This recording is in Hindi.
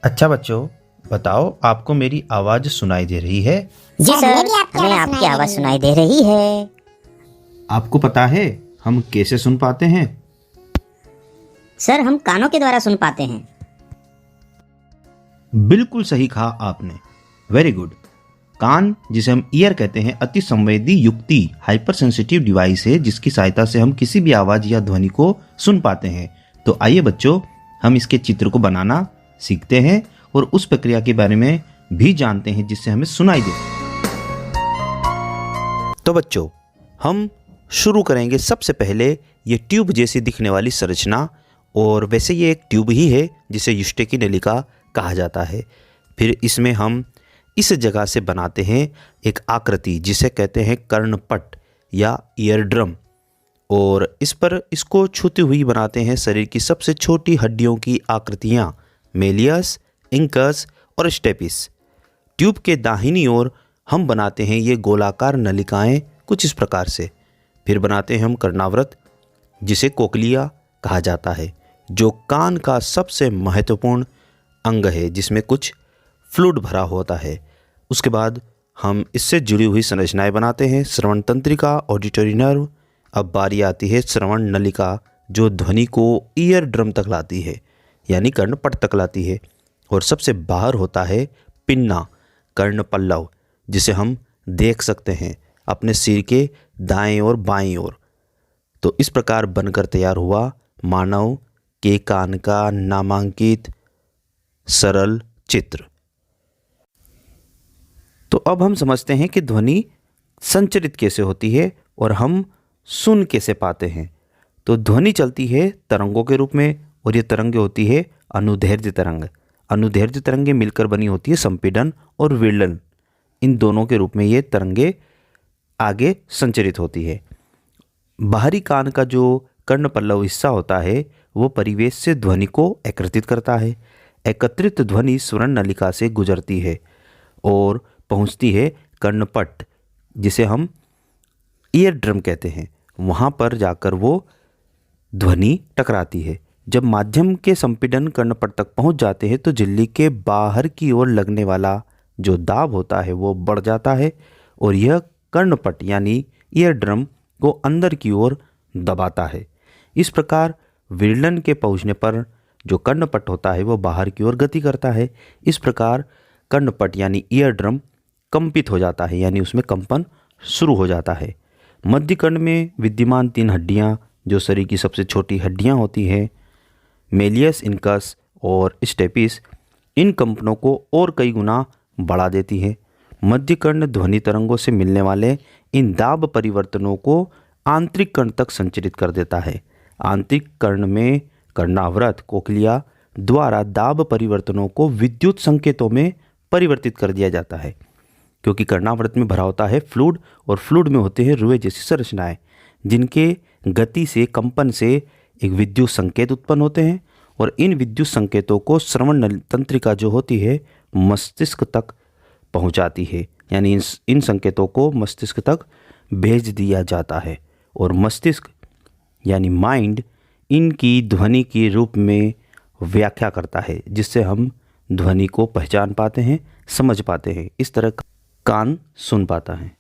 अच्छा बच्चों, बताओ आपको मेरी आवाज सुनाई दे रही है? जी सर, हमें आपकी आवाज सुनाई दे रही है। आपको पता है हम कैसे सुन पाते हैं? सर, हम कानों के द्वारा सुन पाते हैं। बिल्कुल सही कहा आपने। Very good. कान, जिसे हम ईयर कहते हैं, अति संवेदी युक्ति हाइपर सेंसिटिव डिवाइस है जिसकी सहायता से हम किसी भी आवाज या ध्वनि को सुन पाते हैं। तो आइए बच्चों, हम इसके चित्र को बनाना सीखते हैं और उस प्रक्रिया के बारे में भी जानते हैं जिससे हमें सुनाई दे। तो बच्चों, हम शुरू करेंगे सबसे पहले ये ट्यूब जैसी दिखने वाली संरचना, और वैसे ये एक ट्यूब ही है जिसे युष्टे नलिका कहा जाता है। फिर इसमें हम इस जगह से बनाते हैं एक आकृति जिसे कहते हैं कर्णपट या ईयर ड्रम, और इस पर इसको छूती हुई बनाते हैं शरीर की सबसे छोटी हड्डियों की आकृतियाँ, मेलियस, इंकस और स्टेपिस। ट्यूब के दाहिनी ओर हम बनाते हैं ये गोलाकार नलिकाएं कुछ इस प्रकार से। फिर बनाते हैं हम कर्णावृत जिसे कोक्लिया कहा जाता है, जो कान का सबसे महत्वपूर्ण अंग है जिसमें कुछ फ्लूइड भरा होता है। उसके बाद हम इससे जुड़ी हुई संरचनाएं बनाते हैं, श्रवण तंत्रिका, ऑडिटरी नर्व। अब बारी आती है श्रवण नलिका, जो ध्वनि को ईयर ड्रम तक लाती है यानी कर्णपट तक लाती है। और सबसे बाहर होता है पिन्ना, कर्ण पल्लव, जिसे हम देख सकते हैं अपने सिर के दाएं और बाएं ओर। तो इस प्रकार बनकर तैयार हुआ मानव के कान का नामांकित सरल चित्र। तो अब हम समझते हैं कि ध्वनि संचरित कैसे होती है और हम सुन कैसे पाते हैं। तो ध्वनि चलती है तरंगों के रूप में, और ये तरंगे होती है अनुदैर्ध्य तरंग। अनुदैर्ध्य तरंगे मिलकर बनी होती है संपीड़न और विरलन। इन दोनों के रूप में ये तरंगे आगे संचरित होती है। बाहरी कान का जो कर्णपल्लव हिस्सा होता है वो परिवेश से ध्वनि को एकत्रित करता है। एकत्रित ध्वनि स्वर्ण नलिका से गुजरती है और पहुंचती है कर्णपट, जिसे हम ईयर ड्रम कहते हैं। वहाँ पर जाकर वो ध्वनि टकराती है। जब माध्यम के संपीड़न कर्णपट तक पहुँच जाते हैं तो झिल्ली के बाहर की ओर लगने वाला जो दाब होता है वो बढ़ जाता है, और यह कर्णपट यानी ईयर ड्रम को अंदर की ओर दबाता है। इस प्रकार विरलन के पहुँचने पर जो कर्णपट होता है वो बाहर की ओर गति करता है। इस प्रकार कर्णपट यानी ईयर ड्रम कंपित हो जाता है, यानी उसमें कंपन शुरू हो जाता है। मध्य कर्ण में विद्यमान 3 हड्डियां, जो शरीर की सबसे छोटी हड्डियां होती हैं, मेलियस, इनकस और स्टेपिस, इन कंपनों को और कई गुना बढ़ा देती है। मध्य कर्ण ध्वनि तरंगों से मिलने वाले इन दाब परिवर्तनों को आंतरिक कर्ण तक संचरित कर देता है। आंतरिक कर्ण में कर्णावृत कोक्लिया द्वारा दाब परिवर्तनों को विद्युत संकेतों में परिवर्तित कर दिया जाता है, क्योंकि कर्णावृत में भरा होता है फ्लूइड, और फ्लूइड में होते हैं रुए जैसी संरचनाएं जिनके गति से, कंपन से एक विद्युत संकेत उत्पन्न होते हैं, और इन विद्युत संकेतों को श्रवण तंत्रिका जो होती है मस्तिष्क तक पहुंचाती है, यानी इन संकेतों को मस्तिष्क तक भेज दिया जाता है, और मस्तिष्क यानी माइंड इनकी ध्वनि के रूप में व्याख्या करता है, जिससे हम ध्वनि को पहचान पाते हैं, समझ पाते हैं। इस तरह कान सुन पाता है।